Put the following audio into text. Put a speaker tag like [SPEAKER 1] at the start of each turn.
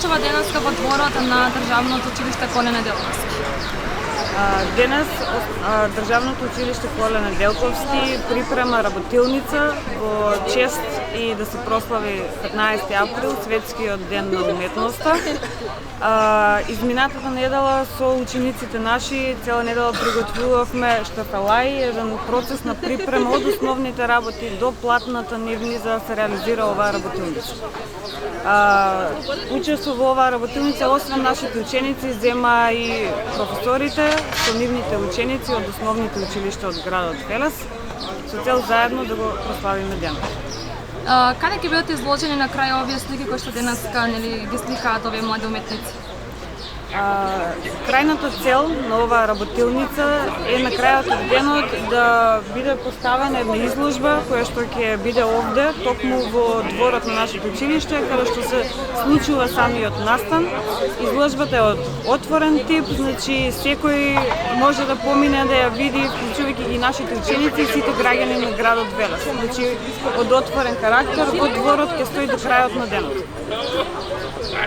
[SPEAKER 1] почува денеска во дворот на Државното училиште Коле Неделковски?
[SPEAKER 2] Денес Државното училиште Коле Неделковски припрема работилница во чест и да се прослави 15 април, светскиот ден на уметноста. Изминатата недела со учениците наши цела недела приготвувавме штафелаи, еден процес на припрема од основните работи до платната нивни за да се реализира оваа работилница. Учество во оваа работилница, освен нашите ученици, зема и професорите, со нивните ученици од основните училишта од градот Велес, со цел заедно да го прославиме денот.
[SPEAKER 1] Каде ќе бидат изложени на крај овие слики кои што денеска ги сликаат овие млади уметници?
[SPEAKER 2] Крајната цел на оваа работилница е на крајот од денот да биде поставена една изложба која што ќе биде овде, токму во дворот на нашето училиште, каде што се случува самиот настан. Изложбата е од отворен тип, значи секој може да помине да ја види, вклучувајќи ги нашите ученици и сите граѓани на градот Велес. Значи од отворен карактер, во дворот ќе стои до крајот на денот.